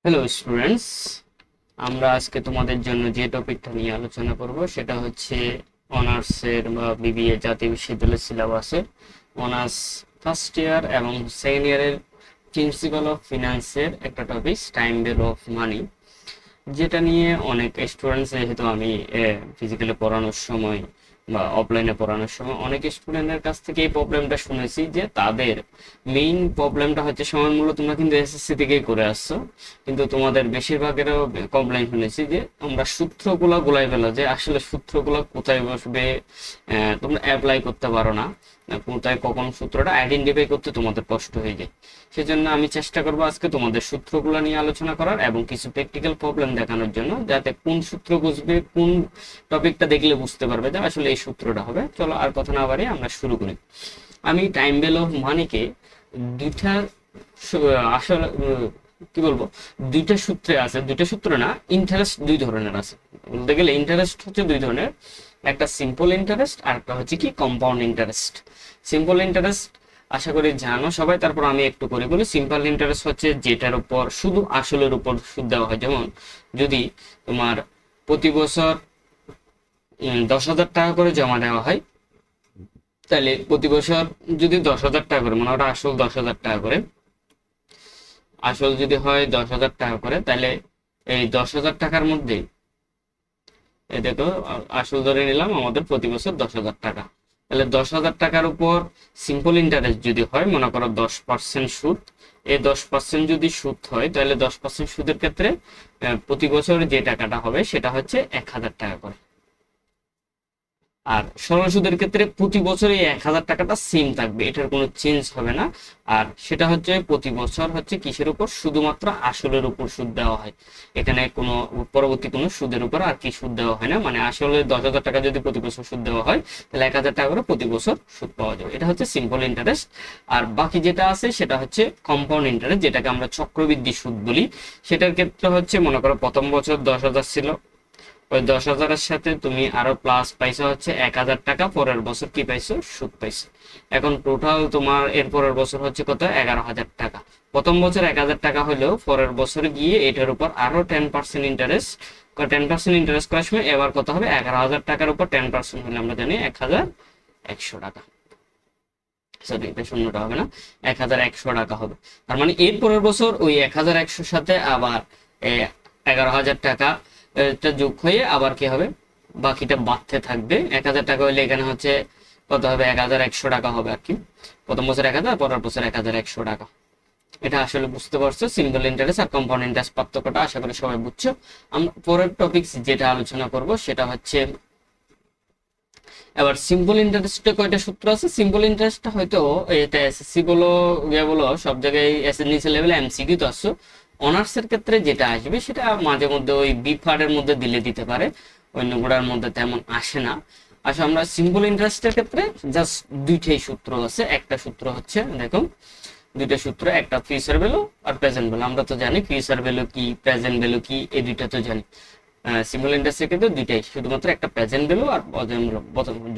Hello students, আমরা আজকে তোমাদের জন্য যে টপিকটা নিয়ে আলোচনা করব সেটা হচ্ছে অনার্সের বা বিবিএ জাতীয় বিশ্ববিদ্যালয়ের সিলেবাসের অনার্স ফার্স্ট ইয়ার এবং সেকেন্ড ইয়ারের প্রিন্সিপাল অফ ফিনান্সের একটা topic time value of money, যেটা নিয়ে অনেক স্টুডেন্টস, যেহেতু আমি ফিজিক্যালি পড়ানোর সময় বা অফলাইনে পড়ানোর সময় অনেক স্টুডেন্টের কাছ থেকে এই প্রবলেমটা শুনেছি যে তাদের মেইন প্রবলেমটা হচ্ছে সময় মূল্য। তোমরা কিন্তু এসএসসি থেকেই করে আসছো, কিন্তু তোমাদের বেশিরভাগেরও কমপ্লেন শুনেছি যে আমরা সূত্রগুলো গুলাই ফেলো, যে আসলে সূত্রগুলো কোথায় বসবে তোমরা অ্যাপ্লাই করতে পারো না, কোথায় কখন সূত্রটা আইডেন্টিফাই করতে তোমাদের কষ্ট হয়ে যায়। সেজন্য আমি চেষ্টা করবো আজকে তোমাদের সূত্রগুলো নিয়ে আলোচনা করার এবং কিছু প্র্যাকটিক্যাল প্রবলেম দেখানোর জন্য, যাতে কোন সূত্র বুঝবে, কোন টপিকটা দেখলে বুঝতে পারবে যে আসলে এই সূত্রটা হবে। চলো আর কথা না বাড়িয়ে আমরা শুরু করি। আমি টাইম ভ্যালু অফ মানিকে দুইটা আসলে কি বলবো, দুইটা সূত্রে আছে, দুইটা সূত্র না, ইন্টারেস্ট দুই ধরনের আছে। বলতে গেলে ইন্টারেস্ট হচ্ছে দুই ধরনের, একটা সিম্পল ইন্টারেস্ট আর একটা হচ্ছে কি কম্পাউন্ড ইন্টারেস্ট। সিম্পল ইন্টারেস্ট আশা করি জানো সবাই, তারপর আমি একটু করে বলি। সিম্পল ইন্টারেস্ট হচ্ছে যেটার উপর শুধু আসলের উপর সুদ দেওয়া হয়। যেমন যদি তোমার প্রতি বছর 10,000 টাকা করে জমা দেওয়া হয়, তাহলে প্রতি বছর যদি 10,000 টাকা করে, মানে ওটা আসল 10,000 টাকা করে, আসল যদি হয় 10,000 টাকা করে, তাহলে এই 10,000 টাকার মধ্যে এই দেখো, আসল ধরে নিলাম আমাদের প্রতি বছর 10,000 টাকা। তাহলে 10,000 টাকার উপর সিম্পল ইন্টারেস্ট যদি হয়, মনে করো 10% সুদ, এই 10% যদি সুদ হয় তাহলে 10% সুদের ক্ষেত্রে প্রতি বছর যে টাকাটা হবে সেটা হচ্ছে 1,000 টাকা করে। আর সরল সুদের ক্ষেত্রে প্রতি বছর এই 1,000 টাকাটা সেম থাকবে, এটার কোনো চেঞ্জ হবে না। আর সেটা হচ্ছে প্রতি বছর হচ্ছে কিসের উপর, শুধুমাত্র আসলের উপর সুদ দেওয়া হয়। এখানে কোনো পরবর্তী কোনো সুদের উপর আর কি সুদ দেওয়া হয় না। মানে আসলে 10,000 টাকা যদি প্রতি বছর সুদ দেওয়া হয়, তাহলে 1,000 টাকা করে প্রতি বছর সুদ পাওয়া যাবে। এটা হচ্ছে সিম্পল ইন্টারেস্ট। আর বাকি যেটা আছে সেটা হচ্ছে কম্পাউন্ড ইন্টারেস্ট, যেটাকে আমরা চক্রবৃদ্ধি সুদ বলি। সেটার ক্ষেত্রে হচ্ছে মনে করো প্রথম বছর 10,000 ছিল, ওই 10,000-এর সাথে তুমি আরো প্লাস পাইছো হচ্ছে 1,000 টাকা, পরের বছর কি পাইছো, সুদ পাইছো। এখন টোটাল তোমার এর পরের বছর হচ্ছে কত, 11,000 টাকা। প্রথম বছর 1,000 টাকা হলেও পরের বছর গিয়ে এটার উপর আরো 10% ইন্টারেস্ট, 10% ইন্টারেস্ট করার সময় এবার কত হবে, 11,000 টাকার উপর 10% হলে আমরা জানি 1,100 টাকা। সরি, এটা শূন্যটা হবে না, 1,100 টাকা হবে। তার মানে এর পরের বছর ওই 1,100-র সাথে আবার 11,000 টাকা এটা যোগ হয়ে আবার কি হবে, বাকিটা বাড়তে থাকবে। 1,000 টাকা হলে এখানে হচ্ছে কত হবে, 1,100 টাকা হবে আর কি। প্রথম বছর 1,000, পরের বছর 1,100 টাকা। এটা আসলে বুঝতে পারছো সিম্পল ইন্টারেস্ট আর কম্পাউন্ড ইন্টারেস্ট পার্থক্যটা, আশা করি সবাই বুঝছো। আমরা পরের টপিক যেটা আলোচনা করব সেটা হচ্ছে এবার সিম্পল ইন্টারেস্টে কয়টা সূত্র আছে। সিম্পল ইন্টারেস্টটা হয়তো এটা এসএসসি বলো ইয়ে বলো সব জায়গায় নিচে লেভেলে এমসিকিউ তো আসছো। অনার্সের ক্ষেত্রে যেটা আসবে সেটা মাঝে মধ্যে ওই বিফারের মধ্যে দিলে দিতে পারে, অন্যগুলোর মধ্যে তেমন আসে না। আসলে আমরা সিম্পল ইন্টারেস্টের ক্ষেত্রে জাস্ট দুইটাই সূত্র আছে। একটা সূত্র হচ্ছে দেখো, দুইটা সূত্র, একটা ফিউচার ভ্যালু আর প্রেজেন্ট ভ্যালু। আমরা তো জানি ফিউচার ভ্যালু কি, প্রেজেন্ট ভ্যালু কি, এই দুইটা তো জানি। সিম্পল ইন্টারেস্টের ক্ষেত্রে দুইটাই, শুধুমাত্র একটা প্রেজেন্ট ভ্যালু আর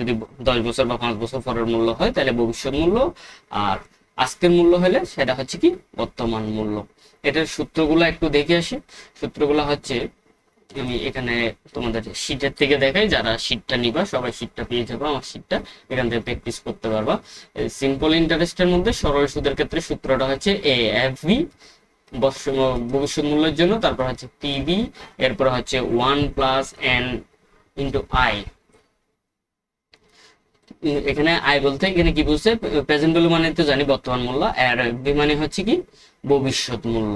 যদি 10 বছর বা 5 বছর পরের মূল্য হয় তাহলে ভবিষ্যৎ মূল্য, আর আজকের মূল্য হলে সেটা হচ্ছে কি বর্তমান মূল্য। এটার সূত্রগুলো একটু দেখে আসি। সূত্রগুলো হচ্ছে, আমি এখানে তোমাদের শীটের থেকে দেখাই, যারা শীটটা নিবা সবাই শীটটা পেয়ে যাবে, আমার শীটটা এখান থেকে প্র্যাকটিস করতে পারবা। সিম্পল ইন্টারেস্টের মধ্যে সরল সুদের ক্ষেত্রে সূত্রটা হচ্ছে এ এফ ভি ভবিষ্যৎ মূল্যের জন্য, তারপর হচ্ছে পিবি, এরপর হচ্ছে 1 + n × i। এখানে আই বলতে এখানে কি বুঝছে, প্রেজেন্ট ভ্যালু মানে তো জানি বর্তমান মূল্য, আর বি মানে হচ্ছে কি ভবিষ্যৎ মূল্য।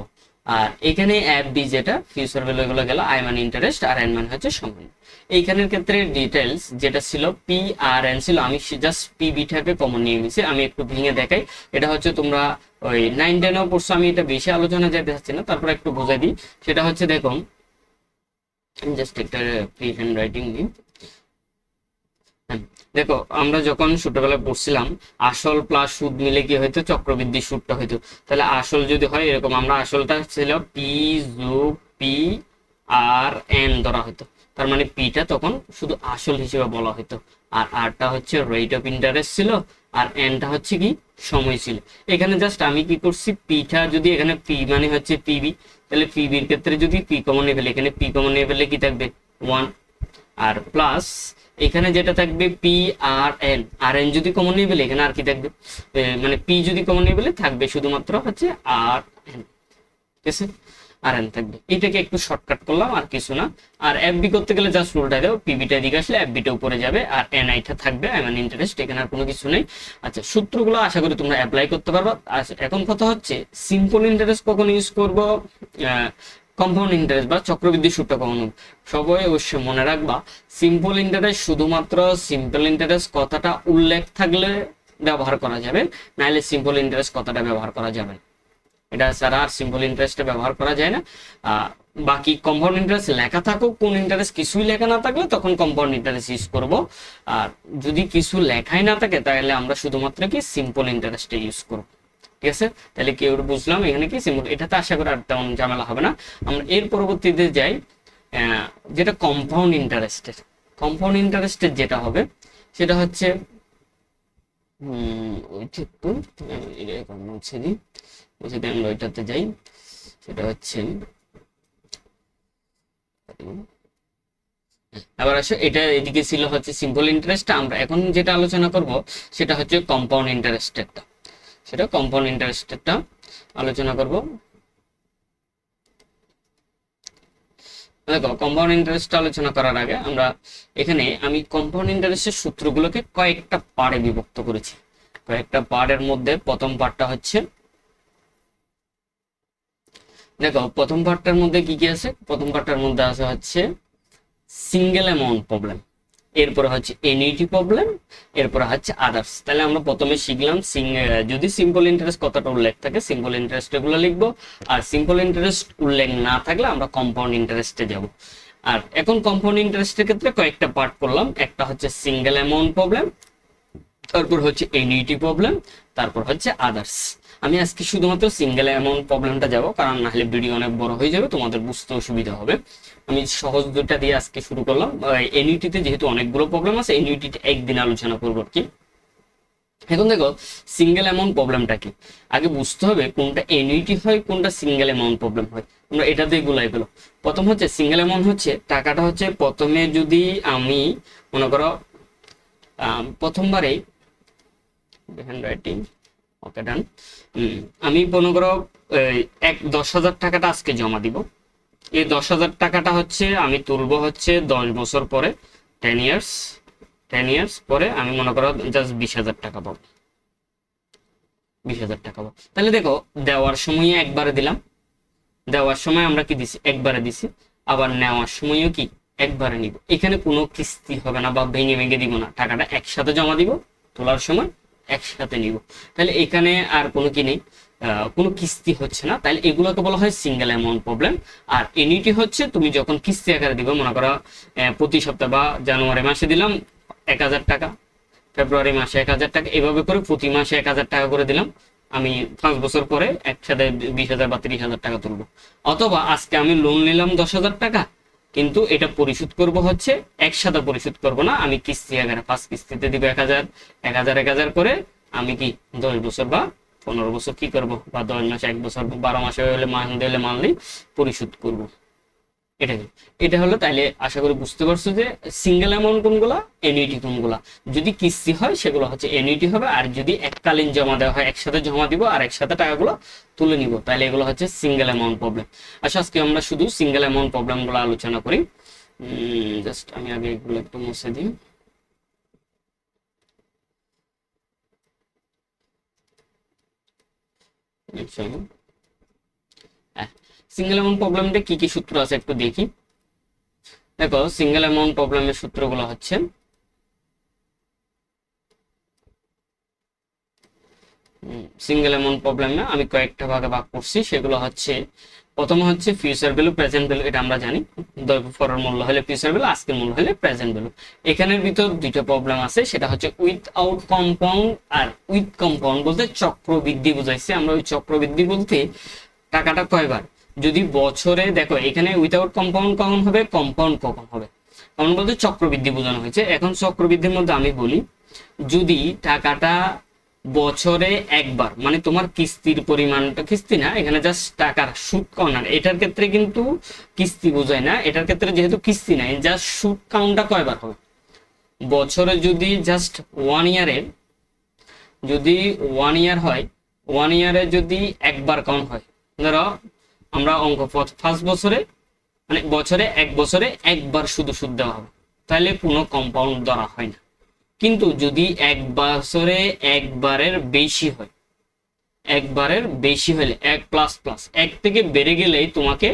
আর এখানে এফ বি যেটা ফিউচার ভ্যালু, এগুলো গেল, আই মানে ইন্টারেস্ট আর এন মানে হচ্ছে সময়। এইখানের ক্ষেত্রে ডিটেলস যেটা ছিল পি আর এন ছিল, আমি জাস্ট পি বিটাকে কমন নিয়ে নিয়েছি। আমি একটু ভেঙে দেখাই। এটা হচ্ছে তোমরা ওই 9-10-এও পড়ছো, আমি এটা বেশি আলোচনা যেতে চাচ্ছি না, তারপর একটু বুঝাই দিই। সেটা হচ্ছে দেখো, জাস্ট একটা ফ্রি হ্যান্ড রাইটিং নিই। হ্যাঁ, দেখো আমরা যখন ছোটবেলায় পড়ছিলাম আসল প্লাস সুদ মিলে কি হইতো, চক্রবৃদ্ধি সুদটা হইতো। তাহলে আসল যদি হয় এরকম, আমরা আসলটা ছিল পি যোগ পি আর এন ধরা হতো। তার মানে পিটা তখন শুধু আসল হিসেবে বলা হতো, আর আরটা হচ্ছে রেট অফ ইন্টারেস্ট ছিল, আর এনটা হচ্ছে কি সময় ছিল। এখানে জাস্ট আমি কি করছি, পিটা যদি এখানে পি মানে হচ্ছে পিবি, তাহলে পিবির ক্ষেত্রে যদি পি কমন নিয়ে ফেলে, এখানে পি কমন নিয়ে ফেলে কি থাকবে 1, আর প্লাস এখানে যেটা থাকবে পি আর এন, আর এন যদি কমন নিয়ে ফেলে এখানে আর কি থাকবে, মানে পি যদি কমন নিয়ে ফেলে থাকবে শুধুমাত্র হচ্ছে আর এন, ঠিক আছে, আর এন থাকবে। এটাকে একটু শর্টকাট করলাম, আর কিছু না। আর এফবি করতে গেলে জাস্ট উল্টাই দাও, পিবিটা এদিকে আসলে এফবিটা উপরে যাবে, আর এনআইটা থাকবে মানে ইন্টারেস্ট, এখানে আর কোনো কিছু নেই। আচ্ছা, সূত্রগুলো আশা করি তোমরা অ্যাপ্লাই করতে পারবা। এখন কথা হচ্ছে সিম্পল ইন্টারেস্ট কখন ইউজ করব, কম্পাউন্ড ইন্টারেস্ট বা চক্রবৃদ্ধি সূত্র কখন। সবাই অবশ্যই মনে রাখবা, সিম্পল ইন্টারেস্ট শুধুমাত্র সিম্পল ইন্টারেস্ট কথাটা উল্লেখ থাকলে ব্যবহার করা যাবে, নাহলে সিম্পল ইন্টারেস্ট কথাটা ব্যবহার করা যাবে না। এটা ছাড়া আর সিম্পল ইন্টারেস্টে ব্যবহার করা যায় না। বাকি কম্পাউন্ড ইন্টারেস্ট লেখা থাকুক, কোন ইন্টারেস্ট কিছুই লেখা না থাকলে তখন কম্পাউন্ড ইন্টারেস্ট ইউজ করব। আর যদি কিছু লেখাই না থাকে তাহলে আমরা শুধুমাত্র কি সিম্পল ইন্টারেস্টে ইউজ করব। ঠিক আছে, তাহলে কি বুঝলাম এখানে কি সিম্পল, এটাতে আশা করি আর তেমন ঝামেলা হবে না। আমরা এর পরবর্তীতে যাই, যেটা কম্পাউন্ড ইন্টারেস্টের। কম্পাউন্ড ইন্টারেস্টের যেটা হবে সেটা হচ্ছে ওইটা একটু মুছে দিই, যদি আমরা ওইটাতে যাই, সেটা হচ্ছে আবার আসো, এটা এদিকে ছিল হচ্ছে সিম্পল ইন্টারেস্ট। আমরা এখন যেটা আলোচনা করব সেটা হচ্ছে কম্পাউন্ড ইন্টারেস্টেরটা, সেটা কম্পাউন্ড ইন্টারেস্টেরটা আলোচনা করব। দেখো, কম্পাউন্ড ইন্টারেস্ট আলোচনা করার আগে আমরা এখানে আমি কম্পাউন্ড ইন্টারেস্টের সূত্রগুলোকে কয়েকটা পার্টে বিভক্ত করেছি। কয়েকটা পার্টের মধ্যে প্রথম পার্টটা হচ্ছে, দেখো প্রথম পার্টটার মধ্যে কি কি আছে, প্রথম পার্টটার মধ্যে আছে হচ্ছে সিঙ্গেল অ্যামাউন্ট প্রবলেম, এরপরে হচ্ছে এনইটি প্রবলেম, এরপরে হচ্ছে আদার্স। তাহলে আমরা প্রথমে শিখলাম যদি সিম্পল ইন্টারেস্ট কতটা উল্লেখ থাকে সিম্পল ইন্টারেস্ট এগুলো লিখবো, আর সিম্পল ইন্টারেস্ট উল্লেখ না থাকলে আমরা কম্পাউন্ড ইন্টারেস্টে যাব। আর এখন কম্পাউন্ড ইন্টারেস্টের ক্ষেত্রে কয়েকটা পার্ট করলাম, একটা হচ্ছে সিঙ্গেল অ্যামাউন্ট প্রবলেম, তারপর হচ্ছে এনইটি প্রবলেম, তারপর হচ্ছে আদার্স। আমি আজকে শুধুমাত্র সিঙ্গেল অ্যামাউন্ট প্রবলেমটা যাব, কারণ না হলে ভিডিও অনেক বড় হয়ে যাবে, তোমাদের বুঝতে অসুবিধা হবে। আমি সহজ দুইটা দিয়ে আজকে শুরু করলাম। এনইটিতে যেহেতু অনেকগুলো প্রবলেম আছে, এনইটিতে একদিন আলোচনা করবো আর কি। এখন দেখো সিঙ্গেল অ্যামাউন্ট প্রবলেমটা কি, আগে বুঝতে হবে কোনটা এনইটি হয় কোনটা সিঙ্গেল অ্যামাউন্ট প্রবলেম হয়। তোমরা এটা দিয়ে গুলাই পেলো। প্রথম হচ্ছে সিঙ্গেল অ্যামাউন্ট, হচ্ছে টাকাটা হচ্ছে প্রথমে যদি আমি মনে করো প্রথমবারেই হ্যান্ড রাইটিং, ওকে ডান, আমি মনে করো 10,000 টাকাটা আজকে জমা দিব। এই 10,000 টাকাটা হচ্ছে আমি তুলবো হচ্ছে 10 বছর পরে, 10 ইয়ার্স পরে আমি মনে করো জাস্ট 20,000 টাকা পাবো, 20,000 টাকা পাবো। তাহলে দেখো, দেওয়ার সময় একবারে দিলাম, দেওয়ার সময় আমরা কি দিছি, একবারে দিছি, আবার নেওয়ার সময়ও কি একবারে নিব। এখানে কোনো কিস্তি হবে না বা ভেঙে ভেঙে দিব না, টাকাটা একসাথে জমা দিব, তোলার সময় একসাথে নিব। তাহলে এখানে আর কোনো কি নেই, কোনো কিস্তি হচ্ছে না, তাহলে এগুলোকে বলা হয় সিঙ্গেল অ্যামাউন্ট প্রবলেম। আর এনইটি হচ্ছে তুমি যখন কিস্তি আকারে দিবে, মনে করো প্রতি সপ্তাহে বা জানুয়ারি মাসে দিলাম 1,000 টাকা, ফেব্রুয়ারি মাসে 1,000 টাকা, এভাবে করে প্রতি মাসে 1,000 টাকা করে দিলাম। আমি 5 বছর পরে একসাথে 20,000 বা 30,000 টাকা তুলবো। অথবা আজকে আমি লোন নিলাম 10,000 টাকা, কিন্তু এটা পরিশোধ করব হচ্ছে একসাথে পরিশোধ করব না, আমি কিস্তি আকারে 5 কিস্তিতে দিব 1,000 1,000 1,000 করে। আমি কি 10 বছর বা 15 বছর কি করব, বা 10 মাস 1 বছর 12 মাসে হলে মানলি পরিশোধ করব। এটা কি, এটা হলো। তাইলে আশা করি বুঝতে পারছো যে সিঙ্গেল অ্যামাউন্ট কোনগুলা, এনইটি কোনগুলা। যদি কিস্তি হয় সেগুলো হচ্ছে এনইটি হবে, আর যদি এককালীন জমা দেওয়া হয় একসাথে জমা দিব আর একসাথে টাকাগুলো তুলে নিব, তাহলে এগুলো হচ্ছে সিঙ্গেল অ্যামাউন্ট প্রবলেম। আচ্ছা, আজকে আমরা শুধু সিঙ্গেল অ্যামাউন্ট প্রবলেম গুলো আলোচনা করি। জাস্ট আমি আগে এগুলো একটু মুছে দিই। সিঙ্গেল অ্যামাউন্ট প্রবলেমটা কি কি সূত্র আছে একটু দেখি। দেখো, সিঙ্গেল অ্যামাউন্ট প্রবলেমের সূত্রগুলো হচ্ছে, সিঙ্গেল অ্যামাউন্ট প্রবলেমে আমি কয়েকটা ভাগে ভাগ করছি। সেগুলো হচ্ছে, প্রথম হচ্ছে ফিউচার ভ্যালু, প্রেজেন্ট ভ্যালু। এটা আমরা জানি, পরের মূল্য হলে ফিউচার ভ্যালু, আজকের মূল্য হলে প্রেজেন্ট ভ্যালু। এখানের ভিতর দুইটা প্রবলেম আছে, সেটা হচ্ছে উইথআউট কম্পাউন্ড আর উইথ কম্পাউন্ড। বলতে চক্রবৃদ্ধি বুঝাইছে। আমরা ওই চক্রবৃদ্ধি বলতে টাকাটা কয়বার, যদি বছরে, দেখো এখানে উইথআউট কম্পাউন্ড কখন হবে, কম্পাউন্ড কখন হবে, কখন বলতে চক্রবৃদ্ধি বোঝানো হয়েছে। এখন চক্রবৃদ্ধির মধ্যে আমি বলি যদি টাকাটা বছরে একবার, মানে তোমার কিস্তির পরিমাণটা, কিস্তি না, এখানে জাস্ট টাকার সুদ কাউন্ট, এটার ক্ষেত্রে কিন্তু কিস্তি বোঝায় না, এটার ক্ষেত্রে যেহেতু কিস্তি নাই, জাস্ট সুদ কাউন্টটা কয়বার হবে বছরে, যদি জাস্ট 1 ইয়ারে, যদি 1 ইয়ার হয়, 1 ইয়ারে যদি একবার কাউন্ট হয়, ধরো আমরা অঙ্ক ফার্স্ট বছরে, মানে বছরে এক বছরে একবার শুধু সুদ দেওয়া হবে, তাহলে কোনো কম্পাউন্ড ধরা হয় না। কিন্তু যদি এক বছরে একবারের বেশি হয়, একবারের বেশি হলে, এক প্লাস প্লাস এক থেকে বেড়ে গেলেই তোমাকে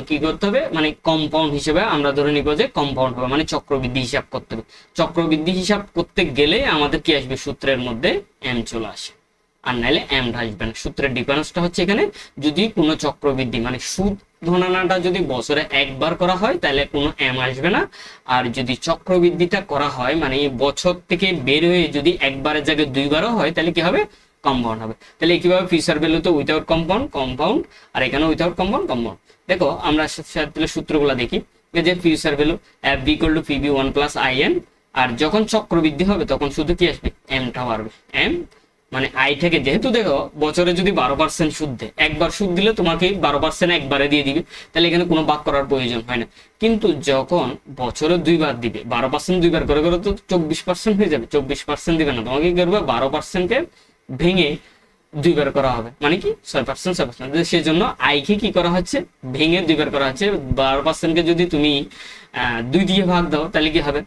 কি করতে হবে, মানে কম্পাউন্ড হিসেবে আমরা ধরে নিব যে কম্পাউন্ড হবে, মানে চক্রবৃদ্ধি হিসাব করতে হবে। চক্রবৃদ্ধি হিসাব করতে গেলে আমাদের কি আসবে, সূত্রের মধ্যে এম চলে আসে, আর নাইলে এম আসবে না। সূত্রের ডিফারেন্সটা হচ্ছে এখানে, যদি কোনো চক্রবৃদ্ধি মানে সুদ গণনাটা যদি বছরে একবার করা হয় তাহলে কোনো এম আসবে না, আর যদি চক্রবৃদ্ধিটা করা হয় মানে বছর থেকে বের হয়ে যদি একবারের জায়গায় দুইবারও হয় তাহলে কি হবে, কম্পাউন্ড হবে। তাহলে কিভাবে, ফিউচার ভ্যালুতে উইথাউট কম্পাউন্ড কম্পাউন্ড, আর এখানে উইথাউট কম্পাউন্ড কম্পাউন্ড। দেখো আমরা সূত্রগুলো দেখি, যে future value F B equal to PB 1 plus I N, আর যখন চক্রবৃদ্ধি হবে তখন শুধু কি আসবে, এমটা বাড়বে। এম মানে আই থেকে, যেহেতু দেখো বছরে যদি 12% সুদ দেয়, একবার সুদ দিলে তোমাকে 12% একবারে দিয়ে দিবে, তাহলে এখানে কোনো বাদ করার প্রয়োজন হয় না। কিন্তু যখন বছরে দুইবার দিবে, 12% দুইবার করে করে তো 24% হয়ে যাবে, 24% দিবে না, তোমাকে কি করবে, 12%কে ভেঙে দুইবার করা হবে, মানে কি 6%, 6%। সেই জন্য আইকে কি করা হচ্ছে, ভেঙে দুইবার করা হচ্ছে। 12%কে যদি তুমি 2 দিয়ে ভাগ দাও তাহলে কি হবে,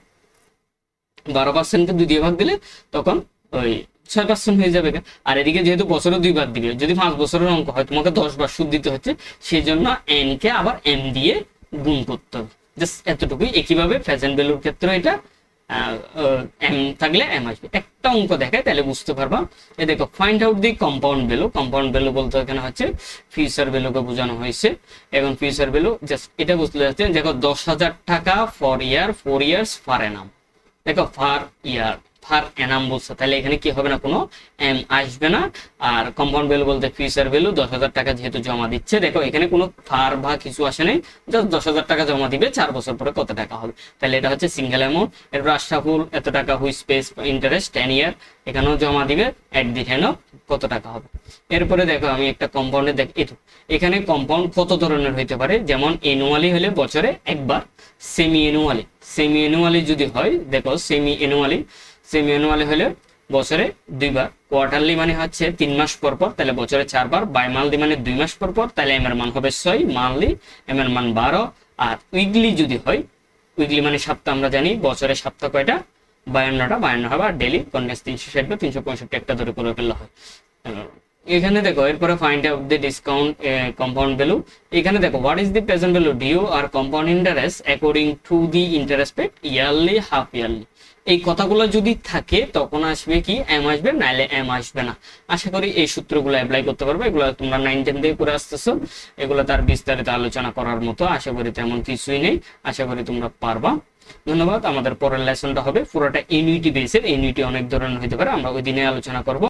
12%কে 2 দিয়ে ভাগ দিলে তখন ওই 6% হয়ে যাবে। আর এদিকে যেহেতু বছরে দুইবার দিবে, যদি 5 বছরের অঙ্ক হয় তোমাকে 10 বার সুদ দিতে হচ্ছে, সেই জন্য এন কে আবার এম দিয়ে গুণ করতে হবে। জাস্ট এতটুকুই। একইভাবে প্রেজেন্ট ভ্যালুর ক্ষেত্রে এটা এম থাকলে এম আসবে। একটা অঙ্ক দেখে তাহলে বুঝতে পারবা। এ দেখো, ফাইন্ড আউট দি কম্পাউন্ড ভ্যালু। কম্পাউন্ড ভ্যালু বলতে এখানে হচ্ছে ফিউচার ভ্যালুকে বোঝানো হয়েছে। এখন ফিউচার ভ্যালু জাস্ট এটা বুঝতে যাচ্ছে, দেখো 10,000 টাকা for year, 4 years per annum. দেখো ফার ইয়ার, ফার এনাম বলছে, তাহলে এখানে কি হবে না, কোনো এম আসবে না। আর কম্পাউন্ড ভ্যালু বলতে ফিউচার ভ্যালু, 10,000 টাকা যেহেতু জমা দিচ্ছে, দেখো এখানে কোনো ফার বা কিছু আসে নাই, জাস্ট 10,000 টাকা জমা দিবে, 4 বছর পরে কত টাকা হবে, তাহলে এটা হচ্ছে সিঙ্গেল অ্যামাউন্ট। এরপর আশরাফুল এত টাকা, হুইচ পেজ ইন্টারেস্ট 10 ইয়ার, এখানেও জমা দিবে, এট দি এন্ড কত টাকা হবে। এরপরে দেখো আমি একটা কম্পাউন্ডে দেখ, এখানে কম্পাউন্ড কত ধরনের হইতে পারে, যেমন এনুয়ালি হলে বছরে একবার, সেমি এনুয়ালি, সেমি এনুয়ালি যদি হয়, দেখো সেমি এনুয়ালি হলে বছরে দুইবার, কোয়ার্টারলি মানে হচ্ছে 3 মাস পর পর, তাহলে বছরে 4 বার, বাই মান্থলি মানে 2 মাস পর পর, তাহলে এম এর মান হবে 6, মান্থলি এম এর মান 12। আর উইকলি যদি হয়, উইকলি মানে সপ্তাহ, আমরা জানি বছরে সপ্তাহ কয়টা, 52টা, 52 হবে, আর ডেলি কন্ডেন্স 360 বা 365 একটা ধরে করে ফেলা হয়। এখানে দেখো এরপরে find out the discount compound value. এখানে দেখো what is the present value due or compound interest according to the interest paid yearly, half yearly. এই কথাগুলো যদি থাকে তখন আসবে কি, এম আসবে, নাইলে এম আসবে না। আশা করি এই সূত্রগুলো অ্যাপ্লাই করতে পারবে। এগুলো তোমরা 9-10 থেকে করে আসতেছো, এগুলো তার বিস্তারিত আলোচনা করার মতো আশা করি তেমন কিছুই নেই। আশা করি তোমরা পারবা। ধন্যবাদ। আমাদের পরের লেসনটা হবে পুরোটা ইউনিটি বেসের। ইউনিটি অনেক ধরনের হতে পারে, আমরা ওই দিনে আলোচনা করব।